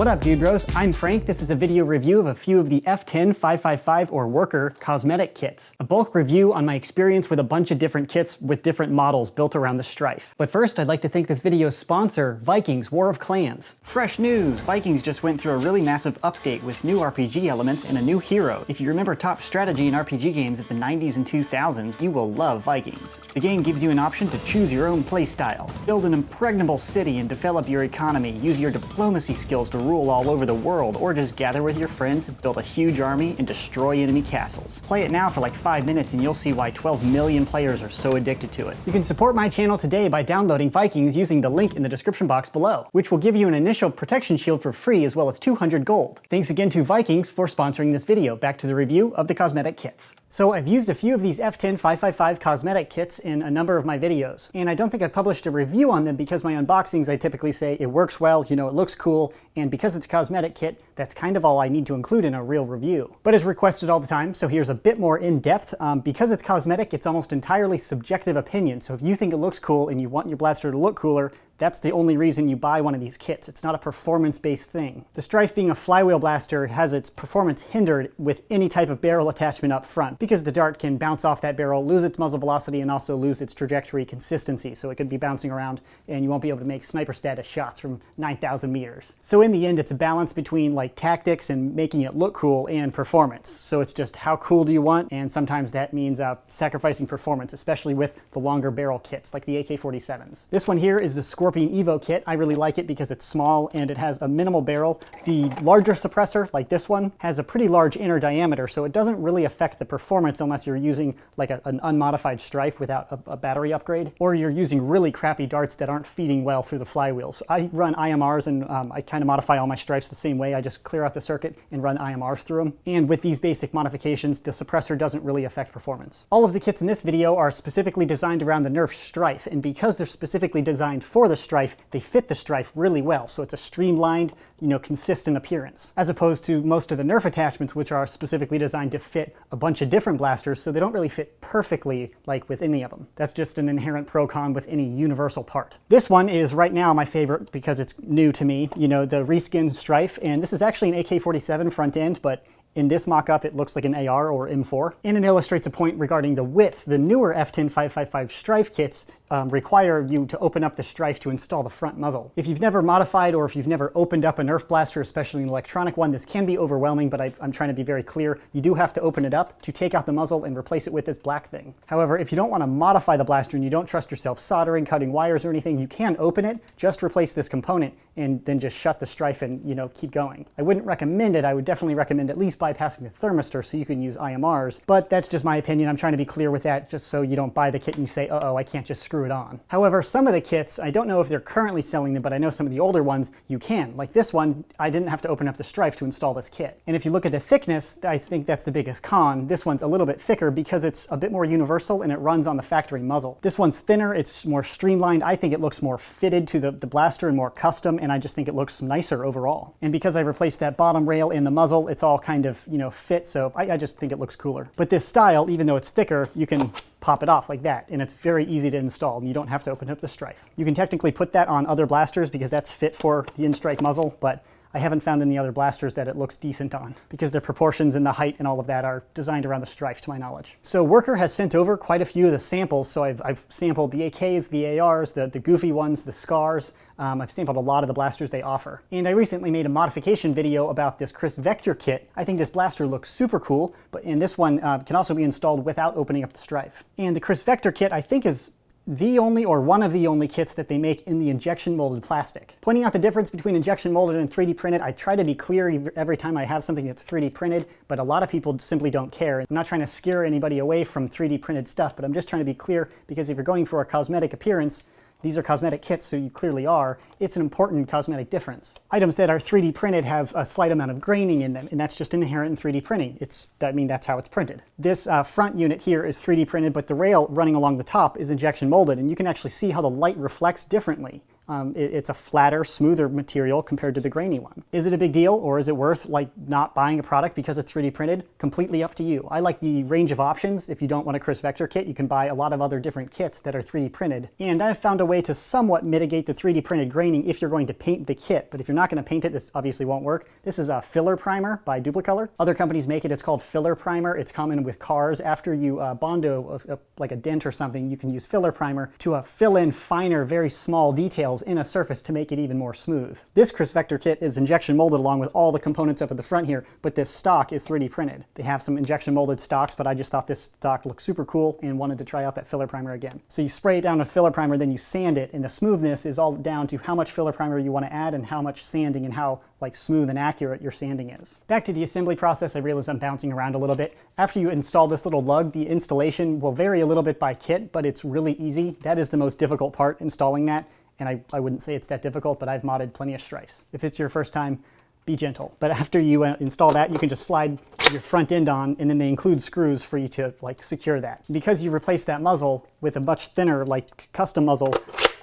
What up, dude bros? I'm Frank. This is a video review of a few of the F10, 555, or Worker cosmetic kits. A bulk review on my experience with a bunch of different kits with different models built around the Stryfe. But first, I'd like to thank this video's sponsor, Vikings War of Clans. Fresh news! Vikings just went through a really massive update with new RPG elements and a new hero. If you remember top strategy in RPG games of the 90s and 2000s, you will love Vikings. The game gives you an option to choose your own playstyle. Build an impregnable city and develop your economy. Use your diplomacy skills to rule all over the world, or just gather with your friends, build a huge army, and destroy enemy castles. Play it now for like 5 minutes and you'll see why 12 million players are so addicted to it. You can support my channel today by downloading Vikings using the link in the description box below, which will give you an initial protection shield for free as well as 200 gold. Thanks again to Vikings for sponsoring this video. Back to the review of the cosmetic kits. So I've used a few of these F10 555 cosmetic kits in a number of my videos, and I don't think I've published a review on them because my unboxings I typically say it works well, you know, it looks cool, and because it's a cosmetic kit, that's kind of all I need to include in a real review. But it's requested all the time, so here's a bit more in-depth. Because it's cosmetic, it's almost entirely subjective opinion, so if you think it looks cool and you want your blaster to look cooler, that's the only reason you buy one of these kits. It's not a performance-based thing. The Stryfe being a flywheel blaster has its performance hindered with any type of barrel attachment up front, because the dart can bounce off that barrel, lose its muzzle velocity, and also lose its trajectory consistency, so it could be bouncing around and you won't be able to make sniper status shots from 9,000 meters. So in the end, it's a balance between like tactics and making it look cool and performance. So it's just how cool do you want, and sometimes that means sacrificing performance, especially with the longer barrel kits like the AK-47s. This one here is the Scorpion Evo kit. I really like it because it's small and it has a minimal barrel. The larger suppressor, like this one, has a pretty large inner diameter, so it doesn't really affect the performance unless you're using like an unmodified Stryfe without a battery upgrade, or you're using really crappy darts that aren't feeding well through the flywheels. I run IMRs and I kind of modify all my Stryfes the same way. I just clear out the circuit and run IMRs through them. And with these basic modifications, the suppressor doesn't really affect performance. All of the kits in this video are specifically designed around the Nerf Stryfe, and because they're specifically designed for the Stryfe, they fit the Stryfe really well, so it's a streamlined, you know, consistent appearance, as opposed to most of the Nerf attachments, which are specifically designed to fit a bunch of different blasters, so they don't really fit perfectly like with any of them. That's just an inherent pro-con with any universal part. This one is right now my favorite because it's new to me, you know, the reskin Stryfe, and this is actually an AK-47 front end, but in this mock-up, it looks like an AR or M4, and it illustrates a point regarding the width. The newer F10 555 Stryfe kits require you to open up the Stryfe to install the front muzzle. If you've never modified or if you've never opened up a Nerf blaster, especially an electronic one, this can be overwhelming, but I'm trying to be very clear. You do have to open it up to take out the muzzle and replace it with this black thing. However, if you don't want to modify the blaster and you don't trust yourself soldering, cutting wires, or anything, you can open it, just replace this component, and then just shut the Stryfe and, you know, keep going. I wouldn't recommend it. I would definitely recommend at least bypassing the thermistor so you can use IMRs, but that's just my opinion. I'm trying to be clear with that just so you don't buy the kit and you say, uh-oh, I can't just screw it on. However, some of the kits, I don't know if they're currently selling them, but I know some of the older ones you can. Like this one, I didn't have to open up the Stryfe to install this kit. And if you look at the thickness, I think that's the biggest con. This one's a little bit thicker because it's a bit more universal and it runs on the factory muzzle. This one's thinner, it's more streamlined. I think it looks more fitted to the blaster and more custom, and I just think it looks nicer overall. And because I replaced that bottom rail in the muzzle, it's all kind of, you know, fit, so I just think it looks cooler. But this style, even though it's thicker, you can pop it off like that, and it's very easy to install, and you don't have to open up the Stryfe. You can technically put that on other blasters because that's fit for the in-strike muzzle, but I haven't found any other blasters that it looks decent on because their proportions and the height and all of that are designed around the Stryfe, to my knowledge. So Worker has sent over quite a few of the samples, so I've sampled the AKs, the ARs, the goofy ones, the SCARs. I've sampled a lot of the blasters they offer. And I recently made a modification video about this Chris Vector kit. I think this blaster looks super cool, and this one can also be installed without opening up the Stryfe. And the Chris Vector kit, I think, is the only or one of the only kits that they make in the injection molded plastic. Pointing out the difference between injection molded and 3D printed, I try to be clear every time I have something that's 3D printed, but a lot of people simply don't care. I'm not trying to scare anybody away from 3D printed stuff, but I'm just trying to be clear because if you're going for a cosmetic appearance, these are cosmetic kits, so you clearly are. It's an important cosmetic difference. Items that are 3D printed have a slight amount of graining in them, and that's just inherent in 3D printing. That's how it's printed. This front unit here is 3D printed, but the rail running along the top is injection molded, and you can actually see how the light reflects differently. It's a flatter, smoother material compared to the grainy one. Is it a big deal, or is it worth like not buying a product because it's 3D printed? Completely up to you. I like the range of options. If you don't want a crisp vector kit, you can buy a lot of other different kits that are 3D printed. And I've found a way to somewhat mitigate the 3D printed graining if you're going to paint the kit. But if you're not going to paint it, this obviously won't work. This is a filler primer by Duplicolor. Other companies make it. It's called filler primer. It's common with cars. After you bondo like a dent or something, you can use filler primer to fill in finer, very small details in a surface to make it even more smooth. This crisp vector kit is injection molded along with all the components up at the front here, but this stock is 3D printed. They have some injection molded stocks, but I just thought this stock looked super cool and wanted to try out that filler primer again. So you spray it down with filler primer, then you sand it, and the smoothness is all down to how much filler primer you want to add and how much sanding and how like smooth and accurate your sanding is. Back to the assembly process, I realize I'm bouncing around a little bit. After you install this little lug, the installation will vary a little bit by kit, but it's really easy. That is the most difficult part, installing that. And I wouldn't say it's that difficult, but I've modded plenty of Stryfes. If it's your first time, be gentle. But after you install that, you can just slide your front end on, and then they include screws for you to like secure that. Because you replace that muzzle with a much thinner, like custom muzzle,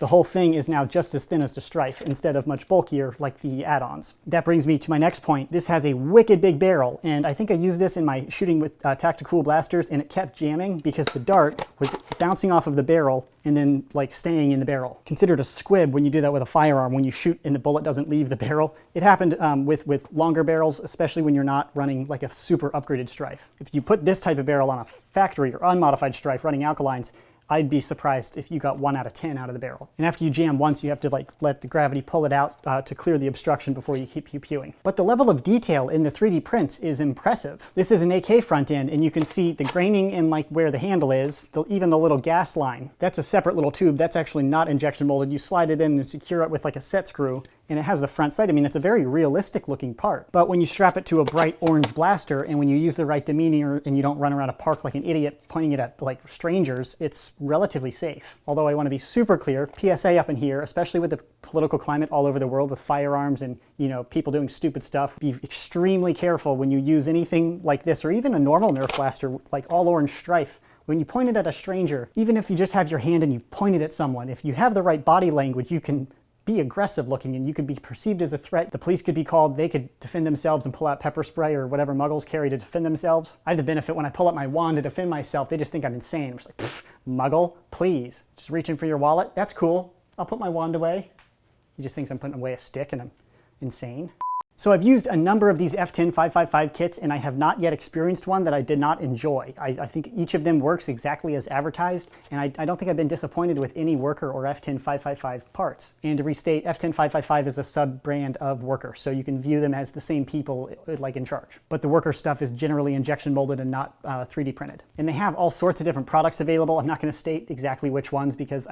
the whole thing is now just as thin as the Stryfe instead of much bulkier like the add-ons. That brings me to my next point. This has a wicked big barrel, and I think I used this in my shooting with tactical blasters, and it kept jamming because the dart was bouncing off of the barrel and then like staying in the barrel. Considered a squib when you do that with a firearm, when you shoot and the bullet doesn't leave the barrel. It happened with longer barrels, especially when you're not running like a super upgraded Stryfe. If you put this type of barrel on a factory or unmodified Stryfe running alkalines, I'd be surprised if you got 1 out of 10 out of the barrel. And after you jam once, you have to like let the gravity pull it out to clear the obstruction before you keep pew-pewing. But the level of detail in the 3D prints is impressive. This is an AK front end, and you can see the graining in like where the handle is, even the little gas line. That's a separate little tube. That's actually not injection molded. You slide it in and secure it with like a set screw, and it has the front sight. I mean, it's a very realistic looking part. But when you strap it to a bright orange blaster, and when you use the right demeanor and you don't run around a park like an idiot pointing it at like strangers, it's relatively safe. Although I want to be super clear, PSA up in here, especially with the political climate all over the world with firearms and, you know, people doing stupid stuff, be extremely careful when you use anything like this, or even a normal Nerf blaster like all orange Stryfe. When you point it at a stranger, even if you just have your hand and you point it at someone, if you have the right body language, you can be aggressive looking and you could be perceived as a threat. The police could be called, they could defend themselves and pull out pepper spray or whatever muggles carry to defend themselves. I have the benefit when I pull out my wand to defend myself, they just think I'm insane. I'm just like, muggle, please. Just reaching for your wallet, that's cool. I'll put my wand away. He just thinks I'm putting away a stick and I'm insane. So I've used a number of these F10 555 kits, and I have not yet experienced one that I did not enjoy. I think each of them works exactly as advertised, and I don't think I've been disappointed with any Worker or F10 555 parts. And to restate, F10 555 is a sub-brand of Worker, so you can view them as the same people like in charge. But the Worker stuff is generally injection molded and not 3D printed. And they have all sorts of different products available. I'm not going to state exactly which ones because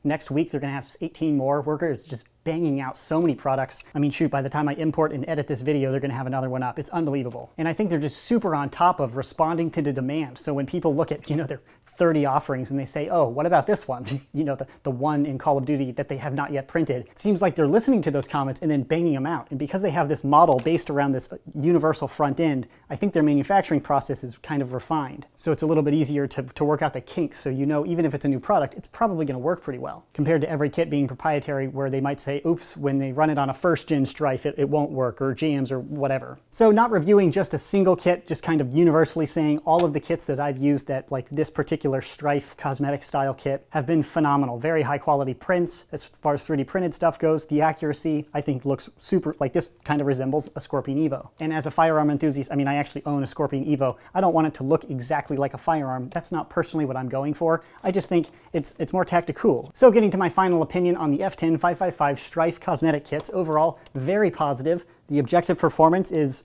next week they're going to have 18 more. Worker is just banging out so many products. I mean, shoot, by the time I import and edit this video, they're gonna have another one up. It's unbelievable. And I think they're just super on top of responding to the demand. So when people look at, you know, their 30 offerings and they say, oh, what about this one? You know, the one in Call of Duty that they have not yet printed. It seems like they're listening to those comments and then banging them out. And because they have this model based around this universal front end, I think their manufacturing process is kind of refined. So it's a little bit easier to work out the kinks. So you know, even if it's a new product, it's probably gonna work pretty well. Compared to every kit being proprietary where they might say, oops, when they run it on a first gen Stryfe, it won't work, or jams, or whatever. So not reviewing just a single kit, just kind of universally saying all of the kits that I've used that like this particular Stryfe cosmetic style kit have been phenomenal. Very high quality prints as far as 3D printed stuff goes. The accuracy I think looks super, like this kind of resembles a Scorpion Evo. And as a firearm enthusiast, I mean, I actually own a Scorpion Evo. I don't want it to look exactly like a firearm. That's not personally what I'm going for. I just think it's more tactical. So getting to my final opinion on the F10 555 Stryfe cosmetic kits, overall very positive. The objective performance is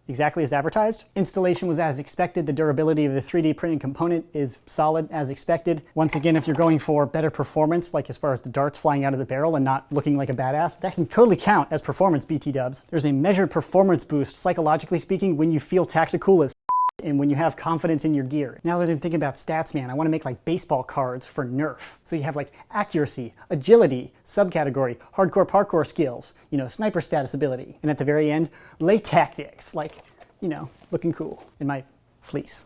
exactly as advertised. Installation was as expected. The durability of the 3D printed component is solid as expected. Once again, if you're going for better performance, like as far as the darts flying out of the barrel and not looking like a badass, that can totally count as performance, BT dubs. There's a measured performance boost, psychologically speaking, when you feel tactical as and when you have confidence in your gear. Now that I'm thinking about stats, man, I want to make like baseball cards for Nerf. So you have like accuracy, agility, subcategory, hardcore parkour skills, you know, sniper status ability. And at the very end, lay tactics, like, you know, looking cool in my fleece.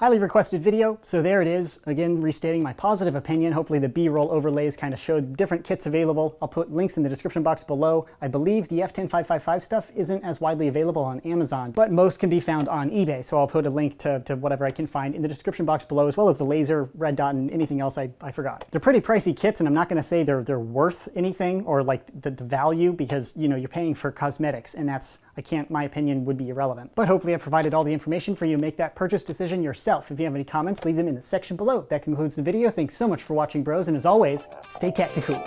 Highly requested video, so there it is. Again, restating my positive opinion. Hopefully the B-roll overlays kind of showed different kits available. I'll put links in the description box below. I believe the F10555 stuff isn't as widely available on Amazon, but most can be found on eBay, so I'll put a link to whatever I can find in the description box below, as well as the laser, red dot, and anything else I forgot. They're pretty pricey kits, and I'm not going to say they're worth anything or like the value, because, you know, you're paying for cosmetics, and that's, my opinion would be irrelevant. But hopefully I provided all the information for you to make that purchase decision yourself. If you have any comments, leave them in the section below. That concludes the video. Thanks so much for watching, bros, and as always, stay tactical.